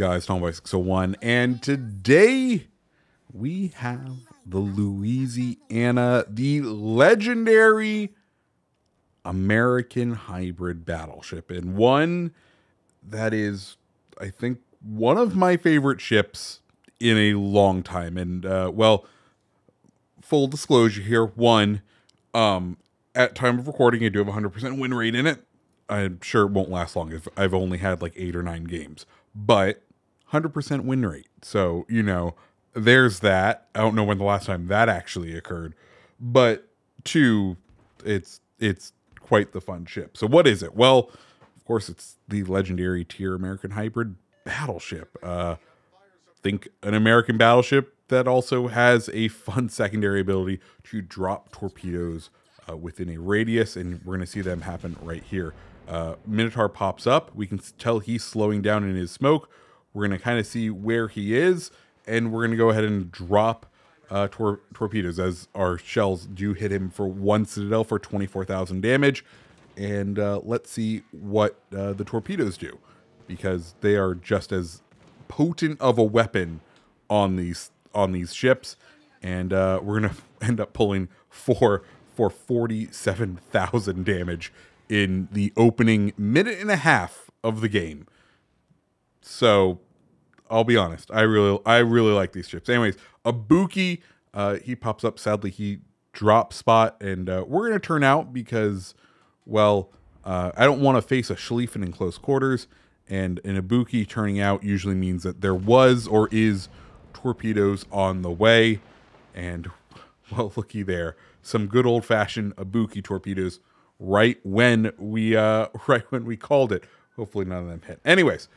guys, Tom by 601, and today we have the Louisiana, the legendary American hybrid battleship, and one that is, I think, one of my favorite ships in a long time. And well, full disclosure here, one, at time of recording, I do have 100% win rate in it. I'm sure it won't last long if I've only had like 8 or 9 games, but 100% win rate. So, you know, there's that. I don't know when the last time that actually occurred, but 2, it's quite the fun ship. So what is it? Well, of course, it's the legendary tier American hybrid battleship. Think an American battleship that also has a fun secondary ability to drop torpedoes within a radius, and we're going to see them happen right here. Minotaur pops up. We can tell he's slowing down in his smoke. We're going to kind of see where he is, and we're going to go ahead and drop torpedoes, as our shells do hit him for 1 citadel for 24,000 damage. And let's see what the torpedoes do, because they are just as potent of a weapon on these ships. And we're going to end up pulling 4 for 47,000 damage in the opening minute and a half of the game. So I'll be honest, I really like these ships. Anyways, Ibuki, he pops up. Sadly, he drops spot, and we're gonna turn out because, well, I don't want to face a Schlieffen in close quarters, and an Ibuki turning out usually means that there was or is torpedoes on the way. And well, looky there, some good old-fashioned Ibuki torpedoes right when we called it. Hopefully none of them hit. Anyways,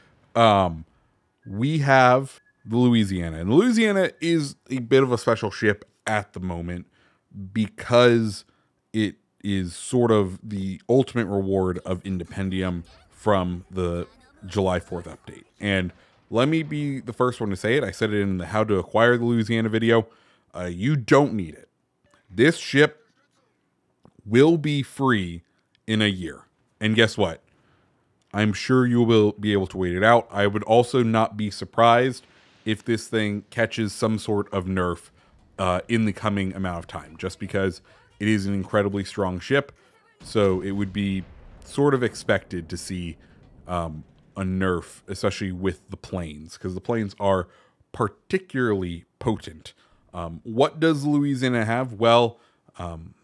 we have the Louisiana, and Louisiana is a bit of a special ship at the moment because it is sort of the ultimate reward of Independium from the July 4th update. And let me be the first one to say it. I said it in the how to acquire the Louisiana video. You don't need it. This ship will be free in a year. And guess what? I'm sure you will be able to wait it out. I would also not be surprised if this thing catches some sort of nerf in the coming amount of time, just because it is an incredibly strong ship. So it would be sort of expected to see a nerf, especially with the planes, because the planes are particularly potent. What does Louisiana have? Well,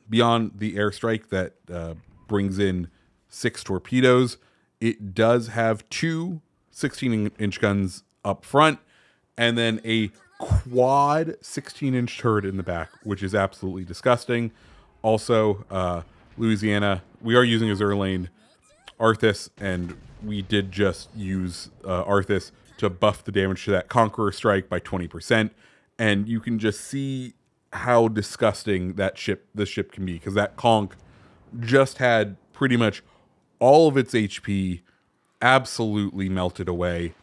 beyond the airstrike that brings in 6 torpedoes, it does have 2 16-inch guns up front, and then a quad 16-inch turret in the back, which is absolutely disgusting. Also, Louisiana, we are using as Zerlane Arthas, and we did just use Arthas to buff the damage to that Conqueror strike by 20%, and you can just see how disgusting this ship can be, because that conch just had pretty much all of its HP absolutely melted away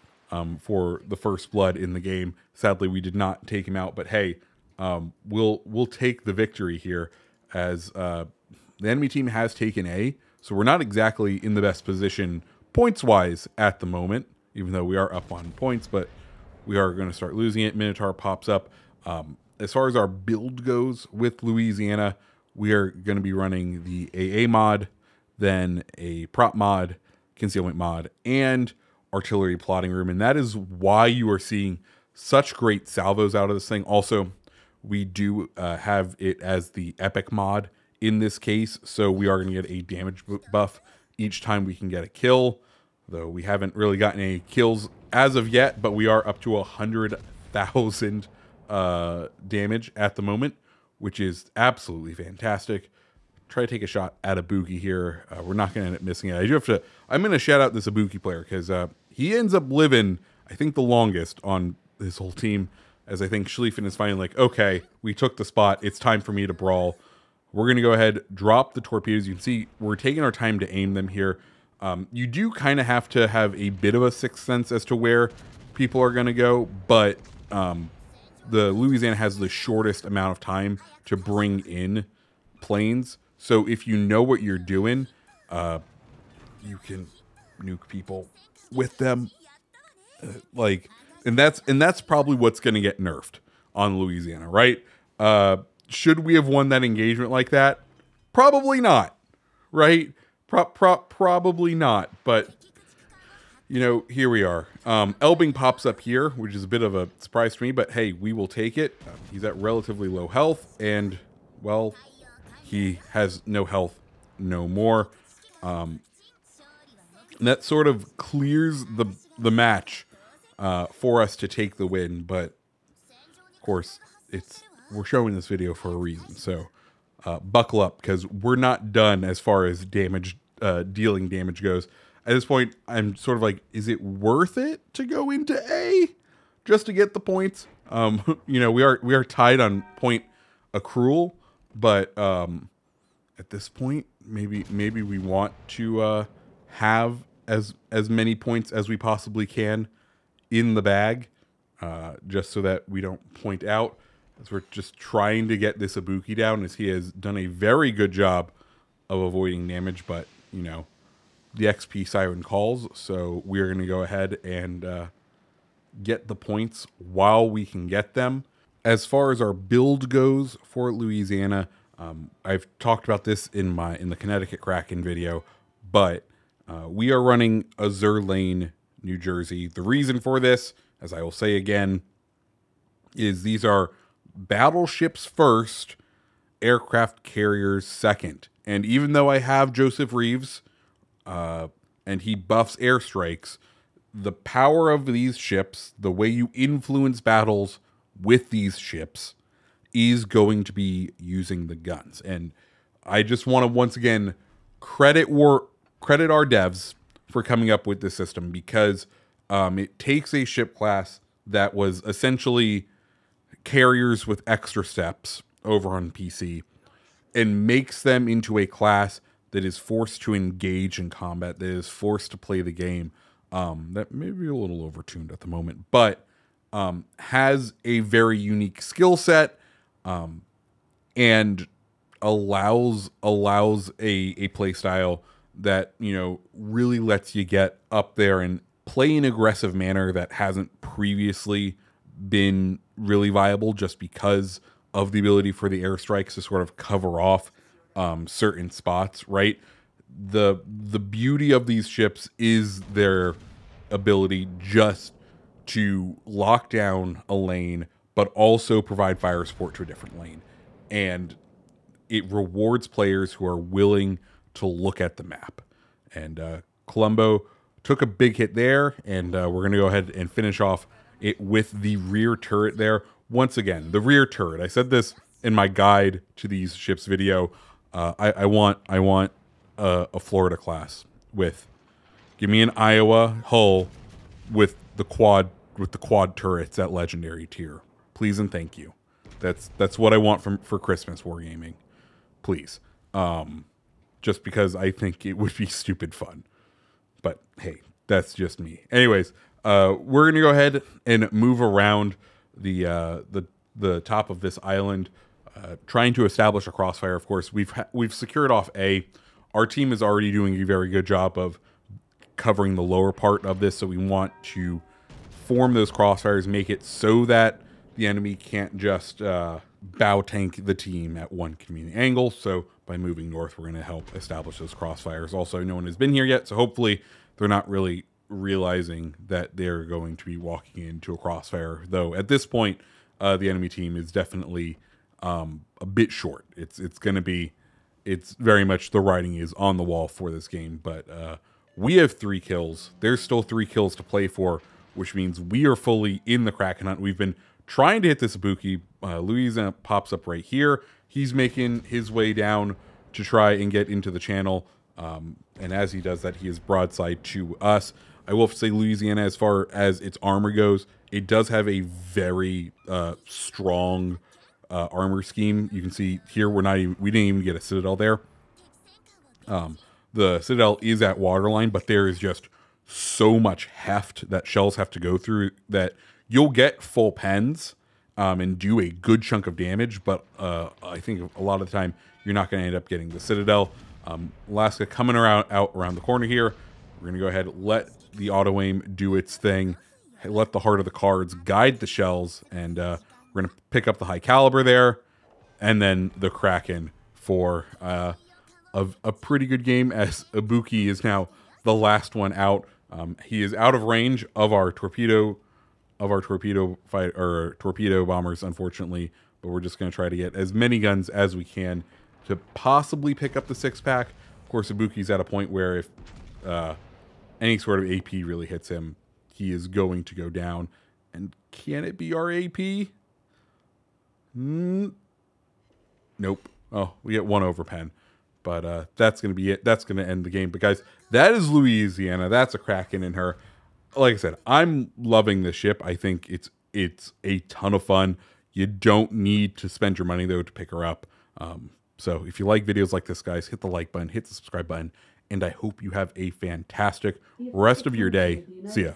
for the first blood in the game. Sadly, we did not take him out, but hey, we'll take the victory here, as the enemy team has taken A, so we're not exactly in the best position points-wise at the moment, even though we are up on points, but we are going to start losing it. Minotaur pops up. As far as our build goes with Louisiana, we are going to be running the AA mod, then a prop mod, concealment mod, and artillery plotting room. And that is why you are seeing such great salvos out of this thing. Also, we do have it as the epic mod in this case, so we are going to get a damage buff each time we can get a kill, though we haven't really gotten any kills as of yet, but we are up to 100,000 damage at the moment, which is absolutely fantastic. Try to take a shot at Ibuki here. We're not going to end up missing it. I'm going to shout out this Ibuki player, because he ends up living, I think, the longest on this whole team, as I think Schlieffen is finally like, okay, we took the spot. It's time for me to brawl. We're going to go ahead, drop the torpedoes. You can see we're taking our time to aim them here. You do kind of have to have a bit of a sixth sense as to where people are going to go, but the Louisiana has the shortest amount of time to bring in planes. So if you know what you're doing, you can nuke people with them. Like, and that's probably what's going to get nerfed on Louisiana, right? Should we have won that engagement like that? Probably not, right? Probably not. But you know, here we are. Elbing pops up here, which is a bit of a surprise to me, but hey, we will take it. He's at relatively low health, and well, he has no health no more. And that sort of clears the match for us to take the win, but of course, we're showing this video for a reason, so buckle up, because we're not done as far as damage, dealing damage goes. At this point, I'm sort of like, is it worth it to go into A just to get the points? You know, we are tied on point accrual, but at this point, maybe we want to have as many points as we possibly can in the bag, just so that we don't point out, as we're just trying to get this Ibuki down, as he has done a very good job of avoiding damage, but you know, the XP siren calls, so we're going to go ahead and get the points while we can get them. As far as our build goes for Louisiana, I've talked about this in the Connecticut Kraken video, but we are running Azure Lane, New Jersey. The reason for this, as I will say again, is these are battleships first, aircraft carriers second. And even though I have Joseph Reeves, and he buffs airstrikes, the power of these ships, the way you influence battles with these ships, is going to be using the guns. And I just want to once again credit our devs for coming up with this system, because it takes a ship class that was essentially carriers with extra steps over on PC and makes them into a class that is forced to engage in combat, that is forced to play the game, that may be a little overtuned at the moment, but has a very unique skill set, and allows a play style that, you know, really lets you get up there and play in an aggressive manner that hasn't previously been really viable, just because of the ability for the airstrikes to sort of cover off certain spots, right? The beauty of these ships is their ability just to lock down a lane, but also provide fire support to a different lane. And it rewards players who are willing to look at the map. And Colombo took a big hit there, and we're going to go ahead and finish off it with the rear turret there. Once again, the rear turret. I said this in my guide to these ships video. I want a Florida class with, give me an Iowa hull with the quad turrets at legendary tier, please and thank you. That's what I want for Christmas Wargaming, please. Just because I think it would be stupid fun, but hey, that's just me. Anyways, we're gonna go ahead and move around the top of this island, trying to establish a crossfire. Of course, we've secured off A. Our team is already doing a very good job of covering the lower part of this, so we want to form those crossfires, make it so that the enemy can't just bow tank the team at one convenient angle. So by moving north, we're going to help establish those crossfires. Also, no one has been here yet, so hopefully they're not really realizing that they're going to be walking into a crossfire, though at this point the enemy team is definitely a bit short. It's very much the writing is on the wall for this game, but we have 3 kills. There's still 3 kills to play for, which means we are fully in the Kraken hunt. We've been trying to hit this Ibuki. Louisiana pops up right here. He's making his way down to try and get into the channel, and as he does that, he is broadside to us. I will say Louisiana, as far as its armor goes, it does have a very strong armor scheme. You can see here we didn't even get a citadel there. The citadel is at waterline, but there is just so much heft that shells have to go through that you'll get full pens and do a good chunk of damage, but I think a lot of the time you're not going to end up getting the citadel. Alaska coming out around the corner here. We're going to go ahead and let the auto aim do its thing, let the heart of the cards guide the shells, and we're going to pick up the high caliber there, and then the Kraken for a pretty good game, as Ibuki is now the last one out. He is out of range of our torpedo bombers, unfortunately, but we're just going to try to get as many guns as we can to possibly pick up the 6-pack. Of course, Ibuki's at a point where if any sort of AP really hits him, he is going to go down. And can it be our AP? Nope. Oh, we get 1 overpen. But that's going to be it. That's going to end the game. But guys, that is Louisiana. That's a Kraken in her. Like I said, I'm loving this ship. I think it's a ton of fun. You don't need to spend your money, though, to pick her up. So if you like videos like this, guys, hit the like button, hit the subscribe button, and I hope you have a fantastic rest of your day. See ya.